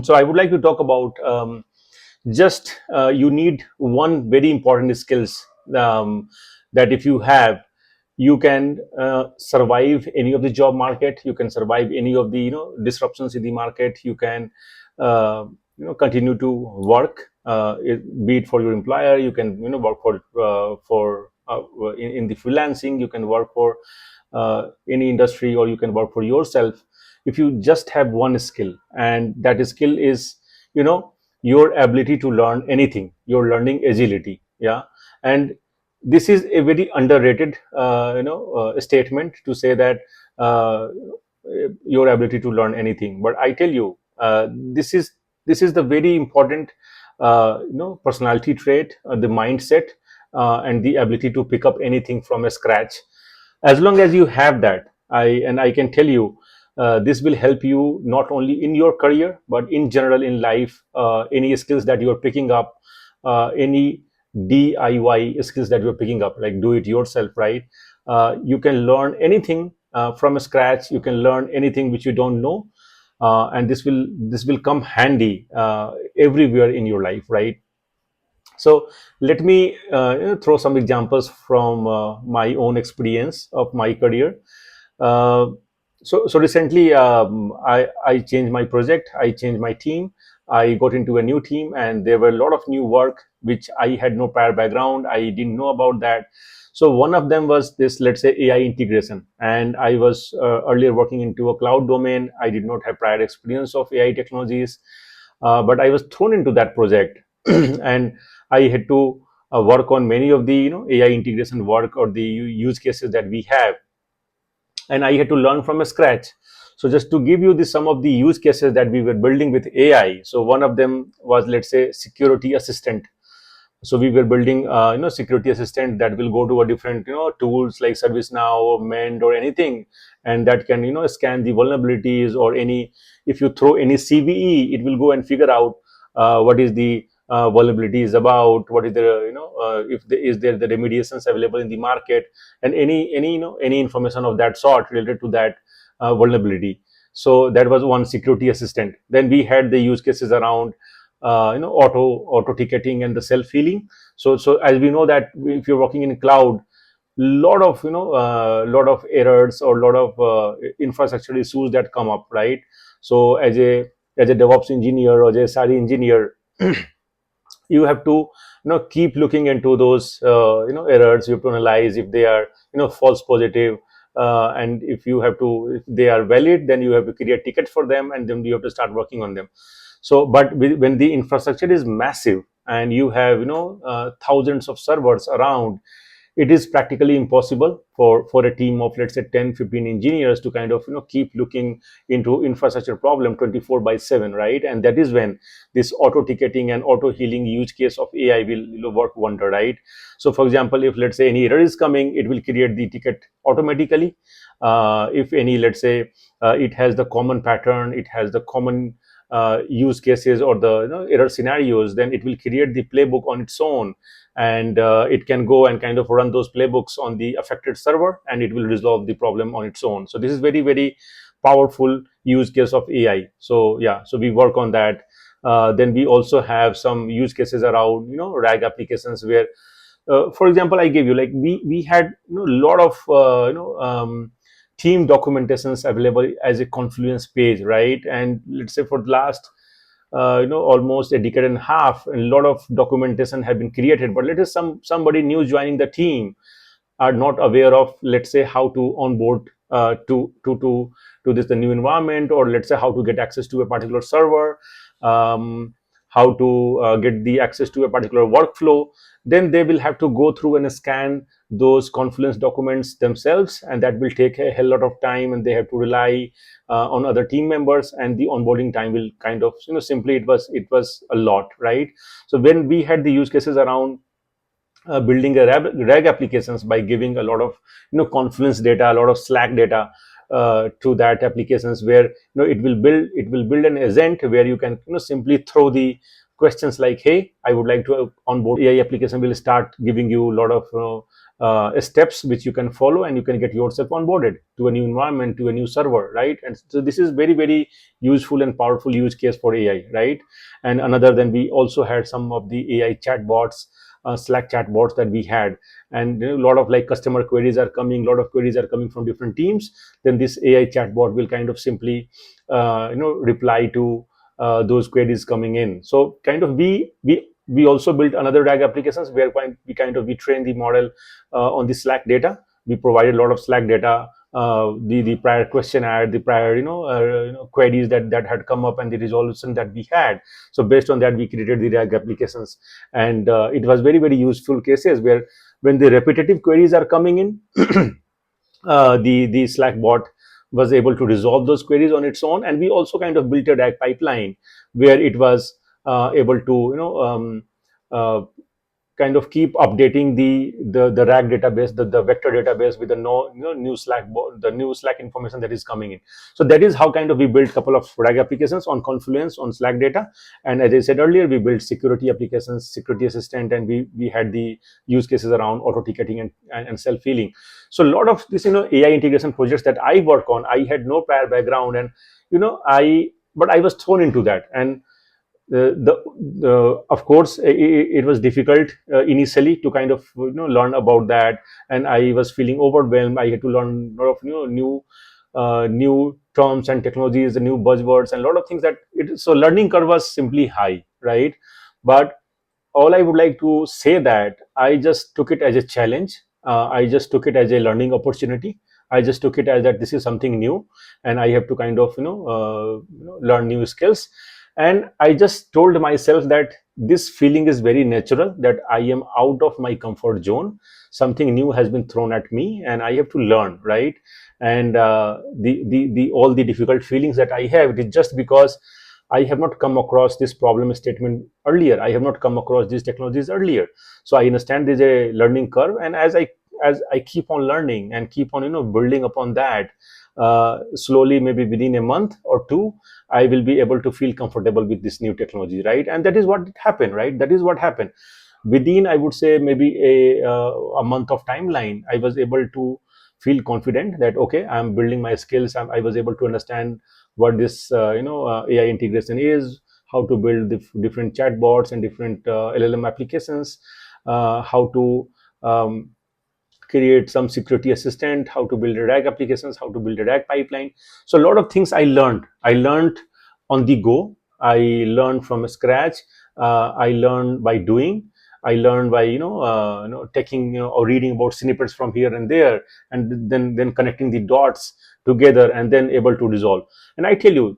So I would like to talk about just you need one very important skills that if you have, you can survive any of the job market. You can survive any of the disruptions in the market. You can uh, continue to work, be it for your employer. You can work in the freelancing. You can work for any industry, or you can work for yourself if you just have one skill, and that skill is you know your ability to learn anything, your learning agility. Yeah. And this is a very underrated statement to say that uh, your ability to learn anything. But I tell you, this is the very important personality trait, the mindset, and the ability to pick up anything from a scratch. As long as you have that, I can tell you, this will help you not only in your career but in general in life. Any skills that you are picking up, any DIY skills that you're picking up, like do it yourself, right? You can learn anything from scratch. You can learn anything which you don't know, and this will come handy everywhere in your life, right? So let me throw some examples from my own experience of my career. Uh, so recently, I changed my project. I changed my team. I got into a new team, and there were a lot of new work which I had no prior background. I didn't know about that. So one of them was this, let's say, AI integration. And I was earlier working into a cloud domain. I did not have prior experience of AI technologies, but I was thrown into that project, and I had to work on many of the AI integration work or the use cases that we have, and I had to learn from scratch. So just to give you some of the use cases that we were building with AI. So one of them was, let's say, security assistant. So we were building security assistant that will go to a different tools like ServiceNow or Mend or anything, and that can scan the vulnerabilities, or any, if you throw any CVE, it will go and figure out what is the vulnerability is about, what is the if there is there the remediations available in the market, and any any information of that sort related to that vulnerability. So that was one security assistant. Then we had the use cases around auto ticketing and the self healing. So as we know that if you're working in cloud, lot of lot of errors or lot of infrastructure issues that come up, right? So as a DevOps engineer or as a SRE engineer, you have to keep looking into those errors. You have to analyze if they are false positive, and if you have to, if they are valid, then you have to create tickets for them, and then you have to start working on them. So but when the infrastructure is massive and you have thousands of servers around, it is practically impossible for a team of, let's say, 10, 15 engineers to kind of keep looking into infrastructure problem 24 by 7, right? And that is when this auto ticketing and auto healing use case of AI will work wonder, right? So for example, if let's say any error is coming, it will create the ticket automatically. If any, let's say, it has the common pattern, it has the common use cases or the error scenarios, then it will create the playbook on its own, and it can go and kind of run those playbooks on the affected server, and it will resolve the problem on its own. So this is very, very powerful use case of AI. So yeah, so we work on that. Then we also have some use cases around RAG applications where, for example, I gave you, like, we had a lot of team documentations available as a Confluence page, right? And let's say for the last almost a decade and a half, a lot of documentation have been created. But let us somebody new joining the team are not aware of, let's say, how to onboard to this the new environment, or let's say how to get access to a particular server, how to get the access to a particular workflow. Then they will have to go through and scan those Confluence documents themselves, and that will take a hell lot of time, and they have to rely on other team members, and the onboarding time will kind of simply, it was a lot, right? So when we had the use cases around building a RAG applications by giving a lot of Confluence data, a lot of Slack data to that applications, where it will build an agent where you can simply throw the questions like, hey, I would like to onboard AI application, will start giving you a lot of steps which you can follow, and you can get yourself onboarded to a new environment, to a new server, right? And so this is very, very useful and powerful use case for AI, right? And another, then we also had some of the AI chatbots, Slack chatbots that we had. And a lot of like customer queries are coming, a lot of queries are coming from different teams. Then this AI chatbot will kind of simply reply to those queries coming in. So kind of we also built another RAG applications where we train the model on the Slack data. We provided a lot of Slack data, the prior questionnaire, the prior queries that had come up, and the resolution that we had. So based on that, we created the RAG applications, and it was very, very useful cases where when the repetitive queries are coming in, the Slack bot was able to resolve those queries on its own. And we also kind of built a RAG pipeline where it was able to uh, kind of keep updating the RAG database, the vector database with the no, new the new Slack information that is coming in. So that is how kind of we built a couple of RAG applications on Confluence, on Slack data. And as I said earlier, we built security applications, security assistant, and we had the use cases around auto ticketing and self healing. So a lot of this AI integration projects that I work on, I had no prior background, and I but I was thrown into that. And the of course it was difficult initially to kind of learn about that, and I was feeling overwhelmed. I had to learn a lot of new terms and technologies, the new buzzwords, and a lot of things so learning curve was simply high, right? But all I would like to say that I just took it as a challenge. I just took it as a learning opportunity. I just took it as that this is something new, and I have to kind of learn new skills. And I just told myself that this feeling is very natural. That I am out of my comfort zone. Something new has been thrown at me, and I have to learn, right? And the all the difficult feelings that I have, it is just because I have not come across this problem statement earlier. I have not come across these technologies earlier. So I understand there's a learning curve, and as I keep on learning and keep on building upon that, slowly, maybe within a month or two, I will be able to feel comfortable with this new technology, right? And that is what happened, right? That is what happened. Within, I would say, maybe a month of timeline, I was able to feel confident that okay, I'm building my skills. I was able to understand what this AI integration is, how to build different chatbots and different LLM applications, how to create some security assistant, how to build a RAG applications, how to build a RAG pipeline. So a lot of things I learned on the go. I learned from scratch. I learned by doing. I learned by taking or reading about snippets from here and there, and then connecting the dots together, and then able to resolve. And I tell you,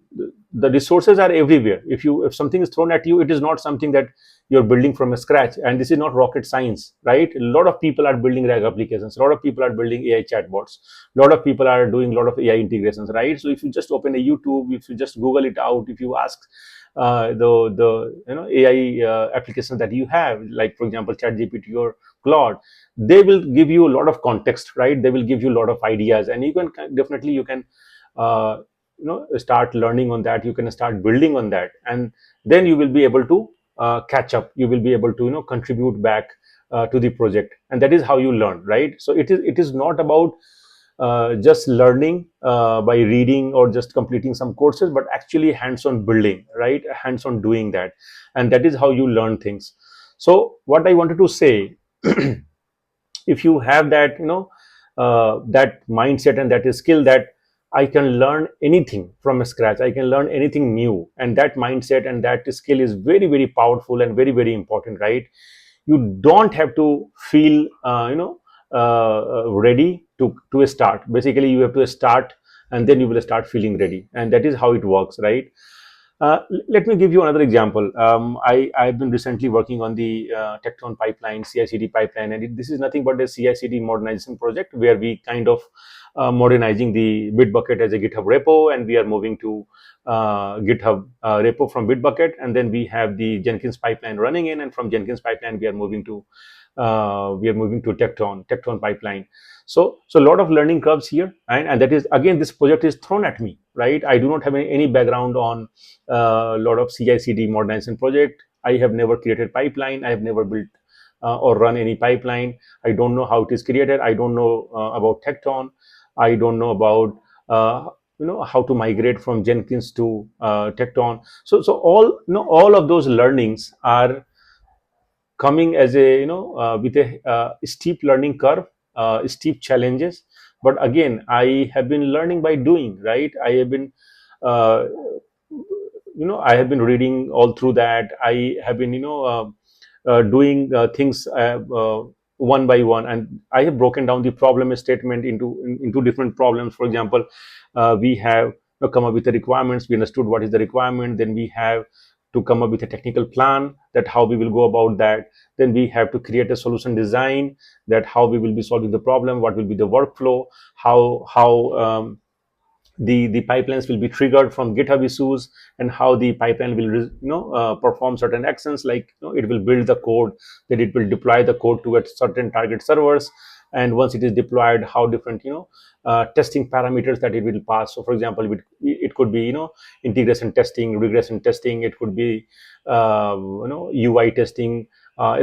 the resources are everywhere. If something is thrown at you, it is not something that you're building from scratch, and this is not rocket science, right? A lot of people are building RAG applications, a lot of people are building AI chatbots, a lot of people are doing a lot of AI integrations, right? So if you just open a YouTube, if you just Google it out, if you ask the AI applications that you have, like for example ChatGPT or Claude, they will give you a lot of context, right? They will give you a lot of ideas, and you can definitely you can uh, start learning on that. You can start building on that, and then you will be able to catch up. You will be able to contribute back to the project, and that is how you learn, right? So it is not about just learning by reading or just completing some courses, but actually hands-on building, right? Hands-on doing that, and that is how you learn things. So what I wanted to say, if you have that that mindset and that skill, that I can learn anything from scratch, I can learn anything new, and that mindset and that skill is very, very powerful and very, very important, right? You don't have to feel ready to start. Basically you have to start, and then you will start feeling ready, and that is how it works, right? Let me give you another example. I've been recently working on the Tecton pipeline, CI/CD pipeline, and this is nothing but a CI/CD modernization project where we kind of modernizing the Bitbucket as a GitHub repo, and we are moving to GitHub repo from Bitbucket, and then we have the Jenkins pipeline running in, and from Jenkins pipeline we are moving to Tecton pipeline. So a lot of learning curves here, and that is again, this project is thrown at me, right? I do not have any background on a lot of CI/CD modernization project. I have never created pipeline. I have never built or run any pipeline. I don't know how it is created. I don't know about Tecton. I don't know about how to migrate from Jenkins to Tecton. So all of those learnings are coming as a with a steep learning curve, steep challenges. But again, I have been learning by doing, right? I have been uh, I have been reading all through that. I have been doing things one by one, and I have broken down the problem statement into different problems. For example, we have come up with the requirements. We understood what is the requirement. Then we have to come up with a technical plan, that how we will go about that. Then we have to create a solution design, that how we will be solving the problem, what will be the workflow, how the pipelines will be triggered from GitHub issues, and how the pipeline will perform certain actions, like it will build the code, then it will deploy the code to a certain target servers, and once it is deployed, how different testing parameters that it will pass. So for example, it could be integration testing, regression testing. It could be UI testing,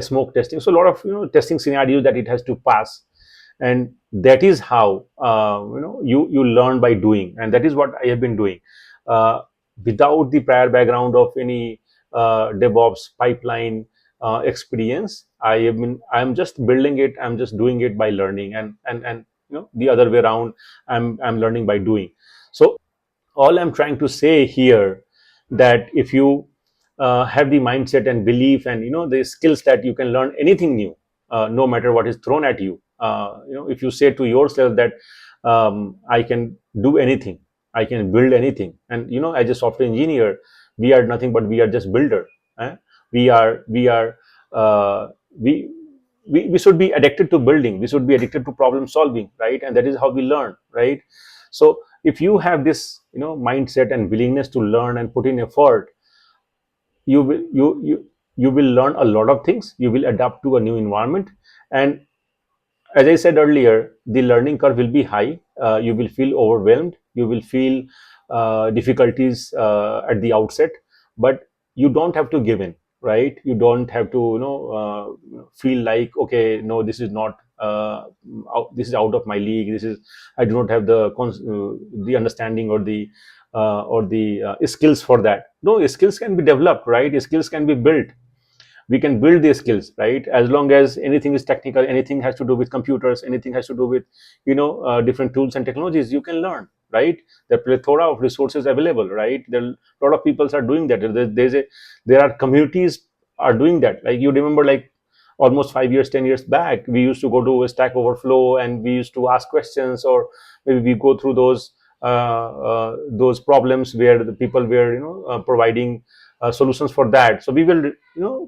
smoke testing. So a lot of testing scenarios that it has to pass. And that is how you learn by doing, and that is what I have been doing, uh, without the prior background of any DevOps pipeline experience. I'm just building it. I'm just doing it by learning, and the other way around, I'm learning by doing. So all I'm trying to say here, that if you have the mindset and belief, and the skills, that you can learn anything new, no matter what is thrown at you. If you say to yourself that I can do anything, I can build anything. And as a software engineer, we are nothing but we are just builder. eh? We are uh, we should be addicted to building. We should be addicted to problem solving, right? And that is how we learn, right? So if you have this mindset and willingness to learn and put in effort, you will learn a lot of things. You will adapt to a new environment. And as I said earlier, the learning curve will be high. You will feel overwhelmed. You will feel difficulties at the outset, but you don't have to give in, right? You don't have to, feel like, okay, no, this is not, this is out of my league. This is, I do not have the understanding or the skills for that. No, skills can be developed, right? Skills can be built. We can build these skills, right? As long as anything is technical, anything has to do with computers, anything has to do with different tools and technologies, you can learn, right? There are plethora of resources available, right? There are a lot of people are doing that. There are communities are doing that. Like, you remember, like almost 5 years, 10 years back, we used to go to a Stack Overflow, and we used to ask questions, or maybe we go through those problems where the people were providing solutions for that. So we will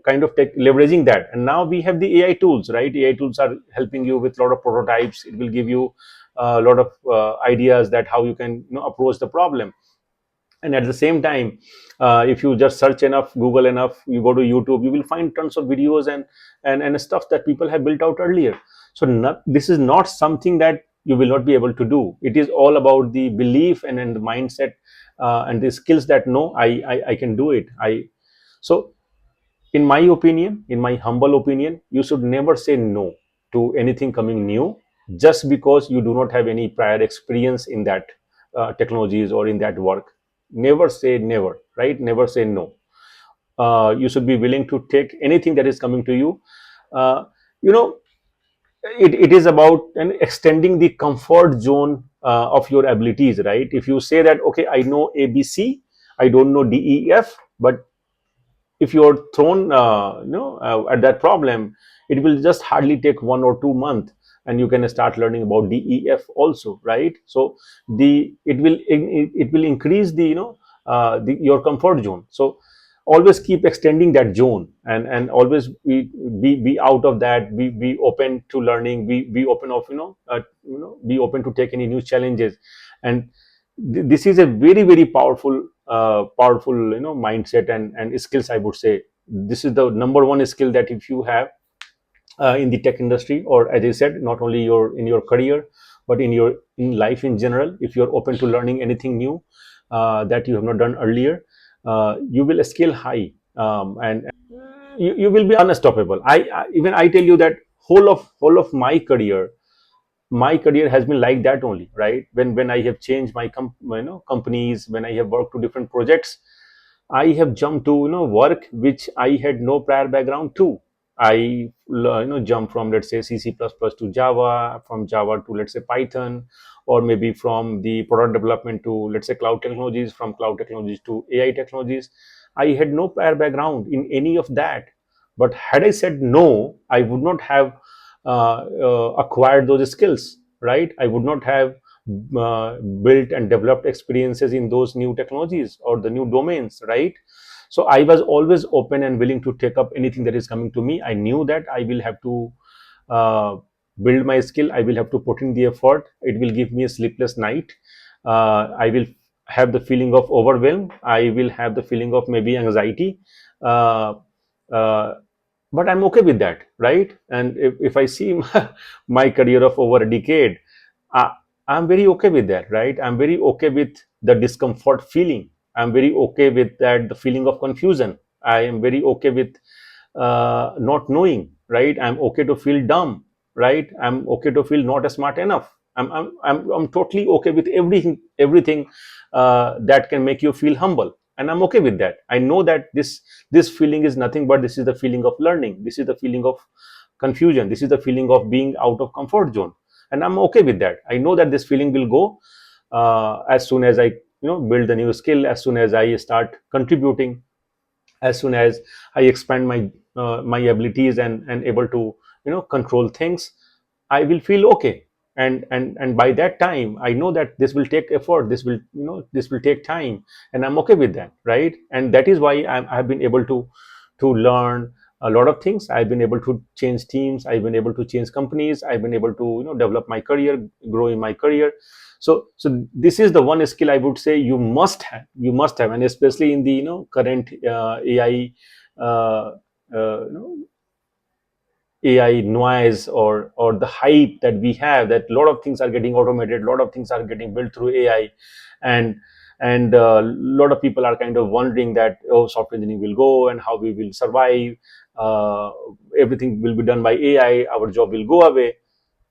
kind of take leveraging that. And now we have the AI tools, right? AI tools are helping you with a lot of prototypes. It will give you a lot of ideas, that how you can approach the problem. And at the same time, if you just search enough, Google enough, you go to YouTube, you will find tons of videos and stuff that people have built out earlier. So this is not something that you will not be able to do. It is all about the belief and the mindset, and the skills, that no, I can do it. I So in my opinion, in my humble opinion, you should never say no to anything coming new, just because you do not have any prior experience in that technologies or in that work. Never say never, right? Never say no. You should be willing to take anything that is coming to you. uh, you know it is about and extending the comfort zone of your abilities, right? If you say that, okay, I know ABC, I don't know DEF, but if you're thrown at that problem, it will just hardly take 1 or 2 months, and you can start learning about DEF also, right? So it will increase your comfort zone. So always keep extending that zone, and always be out of that. Be open to learning. Be open of be open to take any new challenges. And this is a very, very powerful mindset and skills, I would say. This is the number one skill that if you have in the tech industry, or as I said, not only in your career, but in life in general. If you're open to learning anything new that you have not done earlier, you will scale high. And you will be unstoppable. I even I tell you that whole of my career has been like that only, right? When I have changed my companies, when I have worked to different projects, I have jumped to work which I had no prior background to. I jump from, let's say, C++ to Java, from Java to, let's say, Python, or maybe from the product development to, let's say, cloud technologies, from cloud technologies to AI technologies. I had no prior background in any of that. But had I said no, I would not have acquired those skills, right? I would not have built and developed experiences in those new technologies or the new domains, right? So I was always open and willing to take up anything that is coming to me. I knew that I will have to uh, build my skill. I will have to put in the effort. It will give me a sleepless night. I will have the feeling of overwhelm. I will have the feeling of maybe anxiety. uh, uh, but I'm okay with that, right? And if I see my career of over a decade, uh, I'm very okay with that, right? I'm very okay with the discomfort feeling. I'm very okay with that, the feeling of confusion. I am very okay with not knowing, right? I'm okay to feel dumb, right? I'm okay to feel not smart enough. I'm totally okay with everything that can make you feel humble, and I'm okay with that. I know that this feeling is nothing but this is the feeling of learning. This is the feeling of confusion. This is the feeling of being out of comfort zone, and I'm okay with that. I know that this feeling will go as soon as I build a new skill, as soon as I start contributing, as soon as I expand my abilities and able to control things. I will feel okay. And by that time I know that this will take effort, this will take time, and I'm okay with that, right? And that is why I've been able to learn a lot of things. I've been able to change teams, I've been able to change companies, I've been able to develop my career, grow in my career. So this is the one skill I would say you must have, and especially in the current AI uh, you know AI noise, or the hype that we have, that a lot of things are getting automated, a lot of things are getting built through AI. And a lot of people are kind of wondering that, oh, software engineering will go and how we will survive. uh, Everything will be done by AI, our job will go away.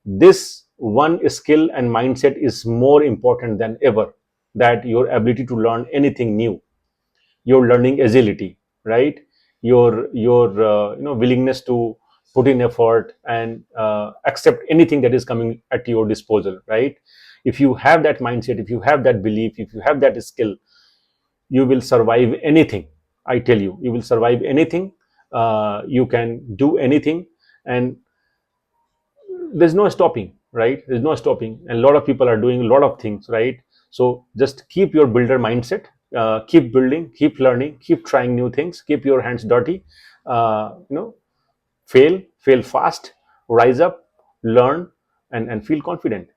This one skill and mindset is more important than ever, that your ability to learn anything new, your learning agility, right? Your willingness to put in effort and accept anything that is coming at your disposal, right? If you have that mindset, if you have that belief, if you have that skill, you will survive anything. I tell you, you will survive anything. You can do anything, and there's no stopping, right? There's no stopping, and a lot of people are doing a lot of things, right? So just keep your builder mindset. Keep building, keep learning, keep trying new things, keep your hands dirty. Fail fast, rise up, learn, and feel confident.